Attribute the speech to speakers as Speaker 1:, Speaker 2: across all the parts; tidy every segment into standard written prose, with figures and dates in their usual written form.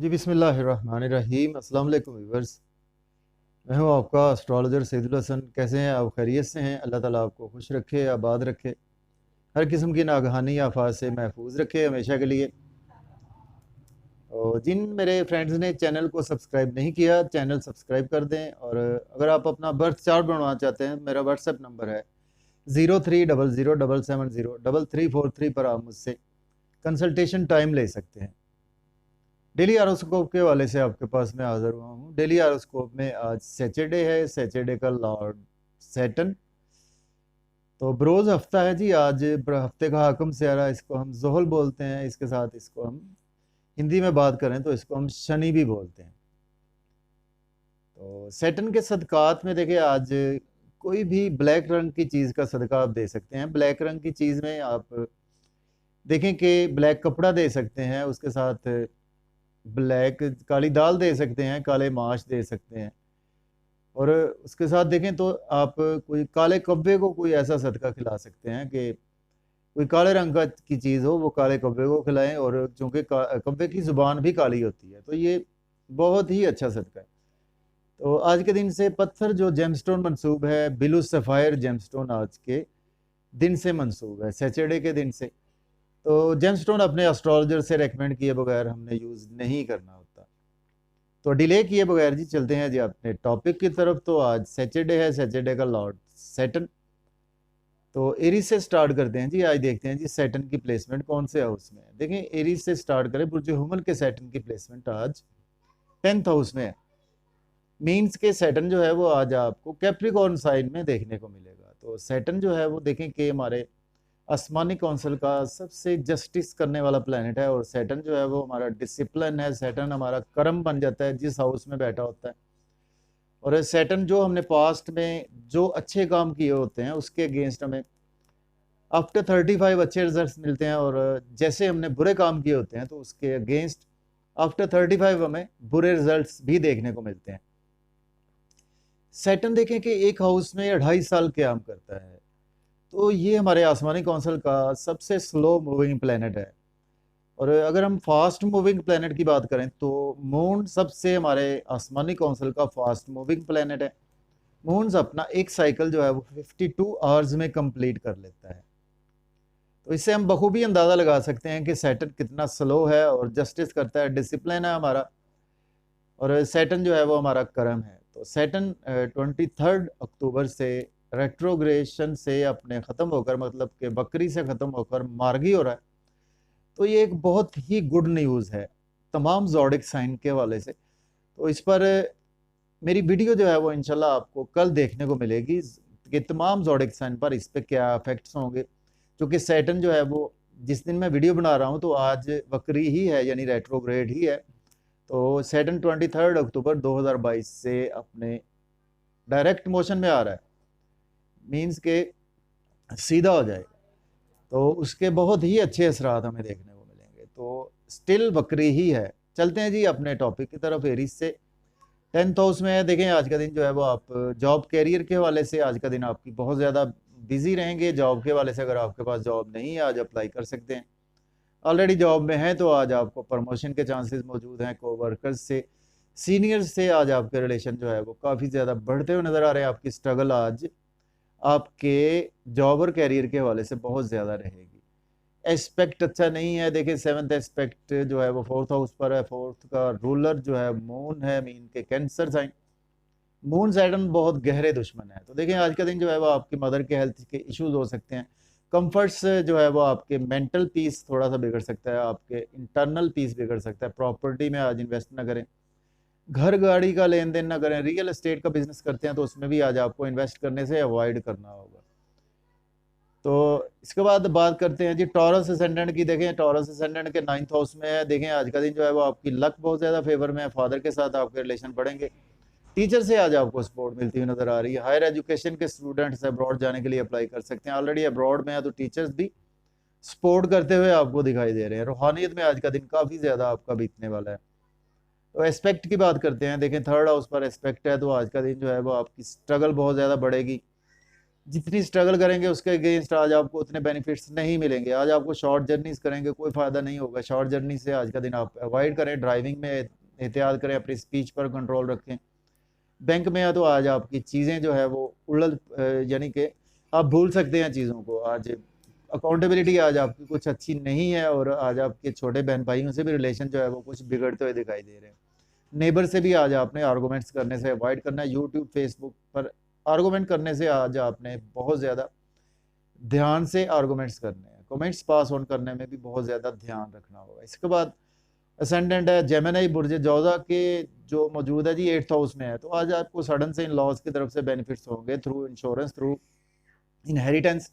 Speaker 1: जी बिस्मिल्लाहिर्रहमानिर्रहीम। अस्सलाम वालेकुम व्यूअर्स। मैं हूं आपका एस्ट्रोलॉजर सैदुल हसन। कैसे हैं आप? खैरियत से हैं? अल्लाह ताला आपको खुश रखे, आबाद रखे, हर किस्म की नागहानी आफात से महफूज रखे हमेशा के लिए। और जिन मेरे फ्रेंड्स ने चैनल को सब्सक्राइब नहीं किया, चैनल सब्सक्राइब कर दें। और अगर आप अपना बर्थ चार्ट बनवाना चाहते हैं, मेरा व्हाट्सएप नंबर है 0300770343 पर आप मुझसे कंसल्टेशन टाइम ले सकते हैं। डेली आरोस्कोप के हवाले से आपके पास मैं हाजिर हुआ हूँ। डेली आरोस्कोप में आज सैटरडे है, सैटरडे का लॉर्ड सैटर्न। तो बरोज हफ्ता है जी। आज हफ्ते का हाकम स्यारा, इसको हम जोहल बोलते हैं। इसके साथ इसको हम हिंदी में बात करें तो इसको हम शनि भी बोलते हैं। तो सैटर्न के सदकात में देखिए, आज कोई भी ब्लैक रंग की चीज़ का सदका आप दे सकते हैं। ब्लैक रंग की चीज़ में आप देखें कि ब्लैक कपड़ा दे सकते हैं, उसके साथ ब्लैक काली दाल दे सकते हैं, काले माश दे सकते हैं। और उसके साथ देखें तो आप कोई काले कब्बे को कोई ऐसा सदका खिला सकते हैं कि कोई काले रंग का की चीज़ हो, वो काले कब्बे को खिलाएं। और चूंकि कब्बे की ज़ुबान भी काली होती है, तो ये बहुत ही अच्छा सदका है। तो आज के दिन से पत्थर जो जेमस्टोन मंसूब है, बिलू सफ़ायर जेमस्टोन आज के दिन से मंसूब है, सैटरडे के दिन से। तो जेमस्टोन अपने एस्ट्रोलॉजर से रेकमेंड किए बगैर हमने यूज़ नहीं करना होता। तो डिले किए बगैर जी चलते हैं जी अपने टॉपिक की तरफ। तो आज सैटरडे है, सैटरडे का लॉर्ड सैटर्न। तो एरीज से स्टार्ट करते हैं जी। आज देखते हैं जी सैटर्न की प्लेसमेंट कौन से हाउस में है। देखें, एरीज से स्टार्ट करें। बुर्ज हुमल के सैटर्न की प्लेसमेंट आज 10th हाउस में है। मीन्स के सैटर्न जो है वो आज आपको कैप्रिकॉर्न साइन में देखने को मिलेगा। तो सैटर्न जो है वो देखें कि हमारे आसमानी कौंसिल का सबसे जस्टिस करने वाला प्लेनेट है। और सैटर्न जो है वो हमारा डिसिप्लिन है। सैटर्न हमारा कर्म बन जाता है जिस हाउस में बैठा होता है। और सैटर्न जो हमने पास्ट में जो अच्छे काम किए होते हैं उसके अगेंस्ट हमें आफ्टर 35 अच्छे रिजल्ट्स मिलते हैं। और जैसे हमने बुरे काम किए होते हैं तो उसके अगेंस्ट आफ्टर 35 हमें बुरे रिजल्ट्स भी देखने को मिलते हैं। सैटर्न देखें कि एक हाउस में 2.5 साल क्याम करता है। तो ये हमारे आसमानी कौंसिल का सबसे स्लो मूविंग प्लेनेट है। और अगर हम फास्ट मूविंग प्लेनेट की बात करें तो मून सबसे हमारे आसमानी कौंसिल का फास्ट मूविंग प्लेनेट है। मून अपना एक साइकिल जो है वो 52 आवर्स में कंप्लीट कर लेता है। तो इससे हम बखूबी अंदाज़ा लगा सकते हैं कि सैटर्न कितना स्लो है और जस्टिस करता है, डिसिप्लिन है हमारा। और सैटर्न जो है वो हमारा कर्म है। तो सैटर्न 23 अक्टूबर से रेट्रोग्रेशन से अपने ख़त्म होकर, मतलब कि बकरी से ख़त्म होकर मार्गी हो रहा है। तो ये एक बहुत ही गुड न्यूज़ है तमाम ज़ोडिक साइन के हवाले से। तो इस पर मेरी वीडियो जो है वो इंशाल्लाह आपको कल देखने को मिलेगी कि तमाम ज़ोडिक साइन पर इस पर क्या इफेक्ट्स होंगे। क्योंकि सैटर्न जो है वो जिस दिन मैं वीडियो बना रहा हूँ तो आज बकरी ही है, यानी रेट्रोग्रेड ही है। तो सैटर्न 23 अक्टूबर 2022 से अपने डायरेक्ट मोशन में आ रहा है, मीन्स के सीधा हो जाएगा। तो उसके बहुत ही अच्छे असरात हमें देखने को मिलेंगे। तो स्टिल बकरी ही है। चलते हैं जी अपने टॉपिक की तरफ। एरीज से 10th हाउस में है। देखें, आज का दिन जो है वो आप जॉब कैरियर के हवाले से आज का दिन आपकी बहुत ज़्यादा बिजी रहेंगे। जॉब के हवाले से अगर आपके पास जॉब नहीं है, आज अप्लाई कर सकते हैं। ऑलरेडी जॉब में है तो आज आपको प्रमोशन के चांसेस मौजूद हैं। कोवर्कर्स से, सीनियर्स से आज आपके रिलेशन जो है वो काफ़ी ज़्यादा बढ़ते हुए नज़र आ रहे हैं। आपकी स्ट्रगल आज आपके जॉब और कैरियर के हवाले से बहुत ज़्यादा रहेगी। एस्पेक्ट अच्छा नहीं है। देखिए, 7th एस्पेक्ट जो है वो 4th हाउस पर है। 4th का रूलर जो है मून है, मीन के कैंसर साइन। मून सैटर्न बहुत गहरे दुश्मन है। तो देखिए, आज का दिन जो है वो आपकी मदर के हेल्थ के इश्यूज हो सकते हैं। कंफर्ट्स जो है वो आपके मेंटल पीस थोड़ा सा बिगड़ सकता है, आपके इंटरनल पीस बिगड़ सकता है। प्रॉपर्टी में आज इन्वेस्ट ना करें, घर गाड़ी का लेन देन ना करें। रियल एस्टेट का बिजनेस करते हैं तो उसमें भी आज आपको इन्वेस्ट करने से अवॉइड करना होगा। तो इसके बाद बात करते हैं जी टॉरस असेंडेंट की। देखें, टॉरस असेंडेंट के 9th हाउस में है। देखें, आज का दिन जो है वो आपकी लक बहुत ज़्यादा फेवर में है। फादर के साथ आपके रिलेशन बढ़ेंगे। टीचर से आज आपको सपोर्ट मिलती हुई नजर आ रही है। हायर एजुकेशन के स्टूडेंट्स अब्रॉड जाने के लिए अप्लाई कर सकते हैं। ऑलरेडी अब्रॉड में है तो टीचर्स भी सपोर्ट करते हुए आपको दिखाई दे रहे हैं। रूहानियत में आज का दिन काफ़ी ज़्यादा आपका बीतने वाला है। तो एस्पेक्ट की बात करते हैं। देखें, 3rd हाउस पर एस्पेक्ट है तो आज का दिन जो है वो आपकी स्ट्रगल बहुत ज़्यादा बढ़ेगी। जितनी स्ट्रगल करेंगे उसके अगेंस्ट आज आपको उतने बेनिफिट्स नहीं मिलेंगे। आज आपको शॉर्ट जर्नीज करेंगे कोई फ़ायदा नहीं होगा। शॉर्ट जर्नी से आज का दिन आप अवॉइड करें। ड्राइविंग में एहतियात करें, अपनी स्पीच पर कंट्रोल रखें। बैंक में या तो आज आपकी चीज़ें जो है वो यानी कि आप भूल सकते हैं चीज़ों को। आज अकाउंटेबिलिटी आज आपकी कुछ अच्छी नहीं है, और आज आपके छोटे बहन भाइयों से भी रिलेशन जो है वो कुछ बिगड़ते हुए दिखाई दे रहे हैं। नेबर से भी आज आपने आर्गूमेंट्स करने से अवॉइड करना है। यूट्यूब फेसबुक पर आर्गूमेंट करने से आज आपने बहुत ज़्यादा ध्यान से आर्गूमेंट्स करने हैं। कमेंट्स पास ऑन करने में भी बहुत ज़्यादा ध्यान रखना होगा। इसके बाद असेंडेंट है जेमिनी बुर्ज जोधा के जो मौजूद है जी 8th हाउस में है, तो आज आपको सडन से इन लॉज की तरफ से बेनिफिट्स होंगे थ्रू इंश्योरेंस, थ्रू इनहेरिटेंस।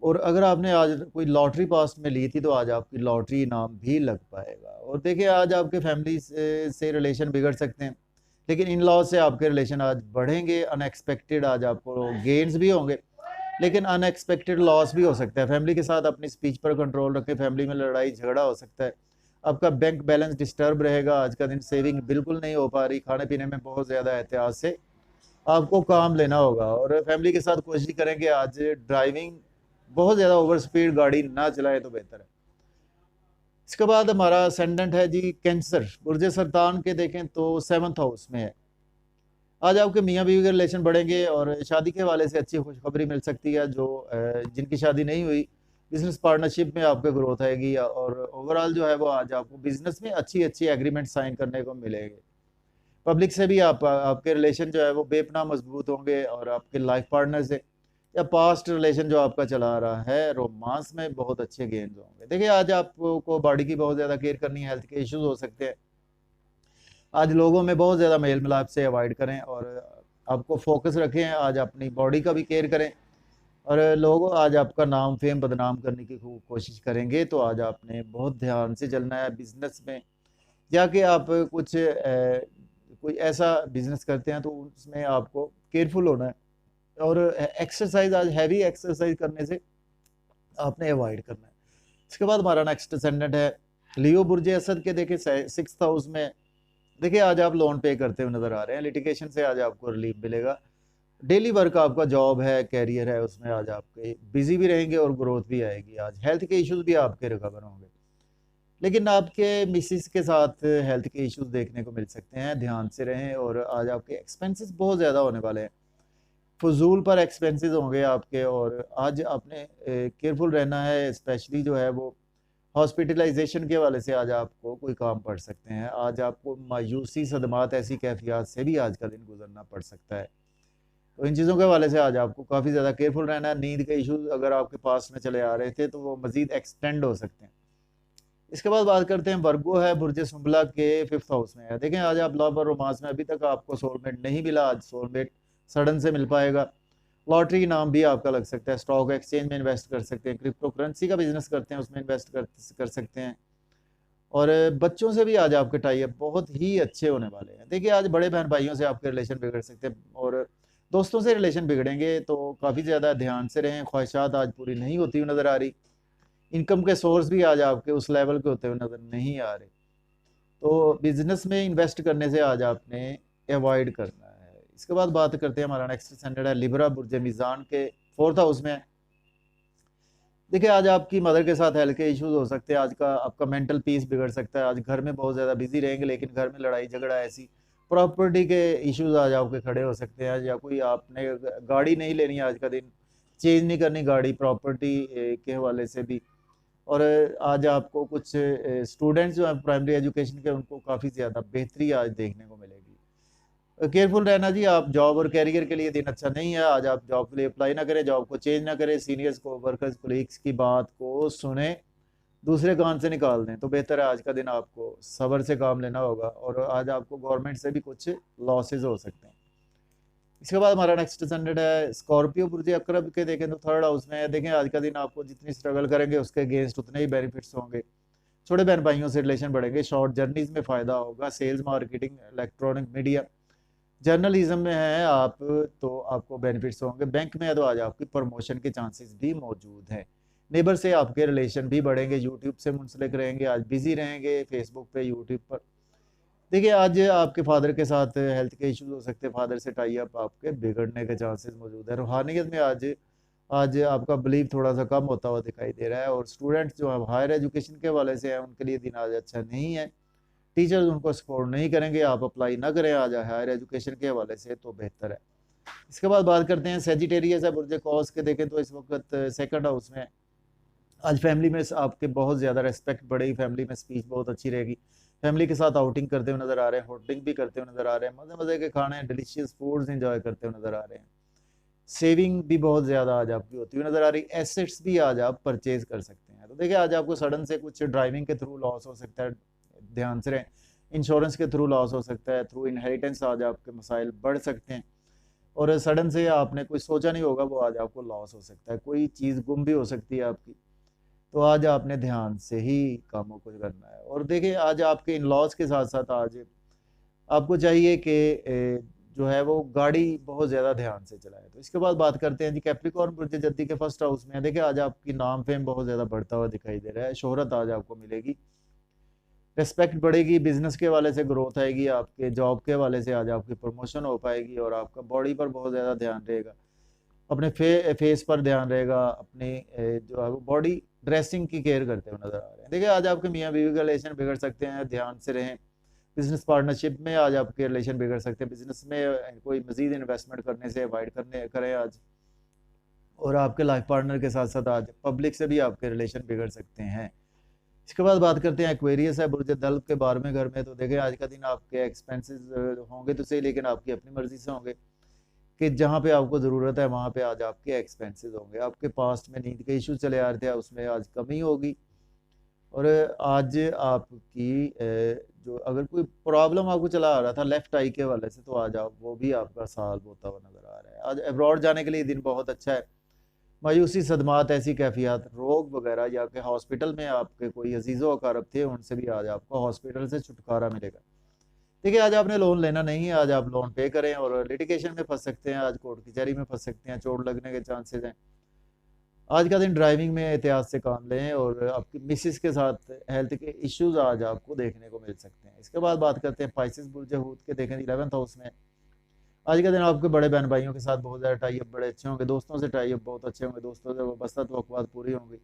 Speaker 1: और अगर आपने आज कोई लॉटरी पास्ट में ली थी तो आज आपकी लॉटरी इनाम भी लग पाएगा। और देखिए आज आपके फैमिली से रिलेशन बिगड़ सकते हैं, लेकिन इन लॉज से आपके रिलेशन आज बढ़ेंगे। अनएक्सपेक्टेड आज आपको गेन्स भी होंगे, लेकिन अनएक्सपेक्टेड लॉस भी हो सकता है। फैमिली के साथ अपनी स्पीच पर कंट्रोल रखें। फैमिली में लड़ाई झगड़ा हो सकता है। आपका बैंक बैलेंस डिस्टर्ब रहेगा। आज का दिन सेविंग बिल्कुल नहीं हो पा रही। खाने पीने में बहुत ज़्यादा एहतियात से आपको काम लेना होगा। और फैमिली के साथ कोशिश करें कि आज ड्राइविंग बहुत ज़्यादा ओवर स्पीड गाड़ी ना चलाए तो बेहतर है। इसके बाद हमारा असेंडेंट है जी कैंसर बुर्ज सरतान के, देखें तो 7th हाउस में है। आज आपके मियाँ बीवी के रिलेशन बढ़ेंगे और शादी के हवाले से अच्छी खुशखबरी मिल सकती है। जो जिनकी शादी नहीं हुई, बिजनेस पार्टनरशिप में आपके ग्रोथ आएगी, और ओवरऑल जो है वो आज आपको बिजनेस में अच्छी अच्छी एग्रीमेंट साइन करने को मिलेंगे। पब्लिक से भी आपके रिलेशन जो है वो बेपनाह मजबूत होंगे, और आपके लाइफ पार्टनर से या पास्ट रिलेशन जो आपका चला आ रहा है रोमांस में बहुत अच्छे गेन्स होंगे। देखिए आज आपको बॉडी की बहुत ज़्यादा केयर करनी है। हेल्थ के इश्यूज हो सकते हैं। आज लोगों में बहुत ज़्यादा मेल मिलाप से अवॉइड करें, और आपको फोकस रखें। आज अपनी बॉडी का भी केयर करें, और लोग आज आपका नाम फेम बदनाम करने की खूब कोशिश करेंगे, तो आज आपने बहुत ध्यान से चलना है। बिजनेस में जाके आप कुछ कोई ऐसा बिजनेस करते हैं तो उसमें आपको केयरफुल होना है। और एक्सरसाइज आज हैवी एक्सरसाइज करने से आपने अवॉइड करना है। इसके बाद हमारा नेक्स्ट असेंडेंट है लियो बुर्ज असद के, देखिए 6th हाउस में। देखिए आज आप लोन पे करते हुए नजर आ रहे हैं। लिटिगेशन से आज आपको रिलीफ मिलेगा। डेली वर्क आपका जॉब है, कैरियर है, उसमें आज आपके बिजी भी रहेंगे और ग्रोथ भी आएगी। आज हेल्थ के इश्यूज भी आपके रिकवर होंगे, लेकिन आपके मिसिस के साथ हेल्थ के इश्यूज देखने को मिल सकते हैं। ध्यान से रहें। और आज आपके एक्सपेंसेस बहुत ज़्यादा होने वाले हैं। फजूल पर एक्सपेंसेस होंगे आपके, और आज आपने केयरफुल रहना है। स्पेशली जो है वो हॉस्पिटलाइजेशन के हवाले से आज आपको कोई काम पड़ सकते हैं। आज आपको मायूसी, सदमात, ऐसी कैफियत से भी आज का दिन गुजरना पड़ सकता है। तो इन चीज़ों के हवाले से आज आपको काफ़ी ज़्यादा केयरफुल रहना है। नींद के इश्यूज अगर आपके पास में चले आ रहे थे तो वो मज़ीद एक्सटेंड हो सकते हैं। इसके बाद बात करते हैं वर्गो है बुर्ज सुंबला के 5th हाउस में है। देखें आज आप लव और रोमांस में अभी तक आपको सोलमेट नहीं मिला, आज सोलमेट सडन से मिल पाएगा। लॉटरी इनाम भी आपका लग सकता है। स्टॉक एक्सचेंज में इन्वेस्ट कर सकते हैं। क्रिप्टो करेंसी का बिजनेस करते हैं उसमें इन्वेस्ट कर सकते हैं। और बच्चों से भी आज आपके टाई अप बहुत ही अच्छे होने वाले हैं। देखिए आज बड़े बहन भाइयों से आपके रिलेशन बिगड़ सकते हैं, और दोस्तों से रिलेशन बिगड़ेंगे, तो काफ़ी ज़्यादा ध्यान से रहें। ख्वाहिशात आज पूरी नहीं होती हुई नज़र आ रही। इनकम के सोर्स भी आज आपके उस लेवल के होते हुए नज़र नहीं आ रहे, तो बिजनेस में इन्वेस्ट करने से आज आपने अवॉइड करना है। इसके बाद बात करते हैं, हमारा नेक्स्ट स्टैंडर्ड है लिब्रा बुर्ज मीज़ान के 4th हाउस में। देखिए आज आपकी मदर के साथ हेल्थ के इश्यूज हो सकते हैं। आज का आपका मेंटल पीस बिगड़ सकता है। आज घर में बहुत ज़्यादा बिजी रहेंगे, लेकिन घर में लड़ाई झगड़ा, ऐसी प्रॉपर्टी के इश्यूज आज आपके खड़े हो सकते हैं। या कोई आपने गाड़ी नहीं लेनी आज का दिन, चेंज नहीं करनी गाड़ी, प्रॉपर्टी के हवाले से भी। और आज आपको कुछ स्टूडेंट्स जो हैं प्राइमरी एजुकेशन के, उनको काफ़ी ज़्यादा बेहतरी आज देखने को मिलेगी। केयरफुल रहना जी। आप जॉब और कैरियर के लिए दिन अच्छा नहीं है। आज आप जॉब के लिए अप्लाई ना करें, जॉब को चेंज ना करें, सीनियर्स को, वर्कर्स, कोलीग्स की बात को सुने, दूसरे कान से निकाल दें, तो बेहतर है। आज का दिन आपको सब्र से काम लेना होगा, और आज आपको गवर्नमेंट से भी कुछ लॉसेज हो सकते हैं। इसके बाद हमारा नेक्स्ट स्टैंडर्ड है स्कॉर्पियो बुर्ज अकरब के, देखें तो 3rd हाउस में है। देखें आज का दिन आपको जितनी स्ट्रगल करेंगे उसके अगेंस्ट उतने ही बेनिफिट्स होंगे। छोटे बहन भाइयों से रिलेशन बढ़ेंगे। शॉर्ट जर्नीज में फ़ायदा होगा। Sales, marketing, electronic media, journalism में है आप, तो आपको बेनिफिट्स होंगे। बैंक में है तो आज आपकी प्रमोशन के चांसेस भी मौजूद हैं। नेबर से आपके रिलेशन भी बढ़ेंगे। यूट्यूब से मुंसलिक रहेंगे। आज बिजी रहेंगे फेसबुक पे, यूट्यूब पर। देखिए आज आपके फादर के साथ हेल्थ के इश्यूज हो सकते हैं, फादर से टाई अप आपके बिगड़ने के चांसेस मौजूद है। रूहानियत में आज आज आपका बिलीव थोड़ा सा कम होता हुआ दिखाई दे रहा है, और स्टूडेंट्स जो है हायर एजुकेशन के हवाले से हैं उनके लिए दिन आज अच्छा नहीं है। टीचर्स उनको सपोर्ट नहीं करेंगे, आप अप्लाई ना करें आज हायर एजुकेशन के हवाले से तो बेहतर है। इसके बाद बात करते हैं सेजिटेरियस है बुर्ज कौस के, देखें तो इस वक्त सेकंड हाउस में आज फैमिली में आपके बहुत ज़्यादा रेस्पेक्ट बढ़ेगी, फैमिली में स्पीच बहुत अच्छी रहेगी, फैमिली के साथ आउटिंग करते हुए नजर आ रहे हैं, होटलिंग भी करते हुए नजर आ रहे हैं, मज़े मज़े के खाने डिलीशियस फूड्स इंजॉय करते हुए नजर आ रहे हैं। सेविंग भी बहुत ज़्यादा आज आपकी होती हुई नजर आ रही, एसेट्स भी आज आप परचेज कर सकते हैं। तो देखिए आज आपको सडन से कुछ ड्राइविंग के थ्रू लॉस हो सकता है, ध्यान से रहें। इंश्योरेंस के थ्रू लॉस हो सकता है, थ्रू इनहेरिटेंस आज आपके मसाइल बढ़ सकते हैं, और सडन से आपने कोई सोचा नहीं होगा वो आज आपको लॉस हो सकता है, कोई चीज़ गुम भी हो सकती है आपकी। तो आज आपने ध्यान से ही कामों को करना है। और देखिए आज आपके इन लॉज के साथ साथ आज आपको चाहिए कि जो है वो गाड़ी बहुत ज़्यादा ध्यान से चलाए। तो इसके बाद बात करते हैं जी कैप्रिकॉर्न बुर्ज जद्दी के फर्स्ट हाउस में है। देखिए आज आपकी नाम फेम बहुत ज़्यादा बढ़ता हुआ दिखाई दे रहा है, शोहरत आज आपको मिलेगी, रिस्पेक्ट बढ़ेगी, बिजनेस के वाले से ग्रोथ आएगी, आपके जॉब के वाले से आज आपकी प्रमोशन हो पाएगी, और आपका बॉडी पर बहुत ज़्यादा ध्यान रहेगा, अपने फेस पर ध्यान रहेगा, अपनी जो है वो बॉडी ड्रेसिंग की केयर करते हुए नजर आ रहे हैं। देखिए आज आपके मियाँ बीवी का रिलेशन बिगड़ सकते हैं, ध्यान से रहें। बिजनेस पार्टनरशिप में आज आपके रिलेशन बिगड़ सकते हैं, बिजनेस में कोई मजीद इन्वेस्टमेंट करने से अवॉइड करने करें आज। और आपके लाइफ पार्टनर के साथ साथ आज पब्लिक से भी आपके रिलेशन बिगड़ सकते हैं। इसके बाद बात करते हैं एक्वेरियस है बुर्ज दल्ब के 12वें घर में। तो देखें आज का दिन आपके एक्सपेंसेस होंगे तो सही, लेकिन आपकी अपनी मर्जी से होंगे, कि जहाँ पे आपको ज़रूरत है वहाँ पे आज आपके एक्सपेंसेस होंगे। आपके पास्ट में नींद के इश्यूज चले आ रहे थे, उसमें आज कमी होगी। और आज आपकी जो अगर कोई प्रॉब्लम आपको चला आ रहा था लेफ्ट आई के वाले से, तो आज आप वो भी आपका सॉल्व होता हुआ नजर आ रहा है। आज अब्रॉड जाने के लिए दिन बहुत अच्छा है। मायूसी, सदमात, ऐसी कैफियत, रोग वगैरह, या कि हॉस्पिटल में आपके कोई अजीज़ो अकारब थे उनसे भी आज आपको हॉस्पिटल से छुटकारा मिलेगा। देखिए आज आपने लोन लेना नहीं है, आज आप लोन पे करें, और लिटिगेशन में फंस सकते हैं, आज कोर्ट कचहरी में फंस सकते हैं, चोट लगने के चांसेस हैं। आज का दिन ड्राइविंग में एहतियात से काम लें, और आपकी मिसिस के साथ हेल्थ के इश्यूज आज आपको देखने को मिल सकते हैं। इसके बाद बात करते हैं पाइसिस बुर्ज हूत के, देखें 11th हाउस में। आज का दिन आपके बड़े बहन भाइयों के साथ बहुत ज़्यादा टाई अप बड़े अच्छे होंगे, दोस्तों से टाई अप बहुत अच्छे होंगे, दोस्तों से वाबस्ता तवक्कुआत पूरी होंगी।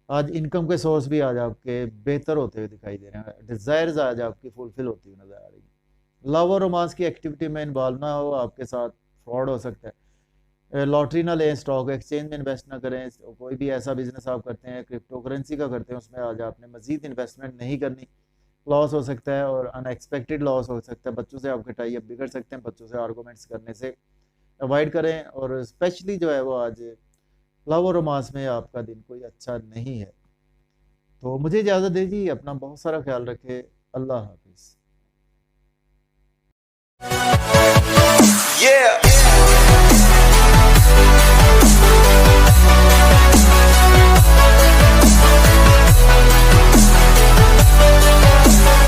Speaker 1: आज इनकम के सोर्स भी आज आपके बेहतर होते हुए दिखाई दे रहे हैं, डिज़ायर्स आज आपकी फुलफिल होती हुई नजर आ रही है। लव और रोमांस की एक्टिविटी में इन्वॉल्व ना हो, आपके साथ फ्रॉड हो सकता है। लॉटरी ना लें, स्टॉक एक्सचेंज में इन्वेस्ट ना करें, कोई भी ऐसा बिजनेस आप करते हैं क्रिप्टो करेंसी का करते हैं उसमें आज आपने मजीद इन्वेस्टमेंट नहीं करनी, लॉस हो सकता है, और अनएक्सपेक्टेड लॉस हो सकता है। बच्चों से आपके टाई अप बिगड़ सकते हैं, बच्चों से आर्गूमेंट्स करने से अवॉइड करें। और स्पेशली जो है वो आज लव और रोमांस में आपका दिन कोई अच्छा नहीं है। तो मुझे इजाज़त दीजिए, अपना बहुत सारा ख्याल रखें। अल्लाह हाफिज़।
Speaker 2: Yeah.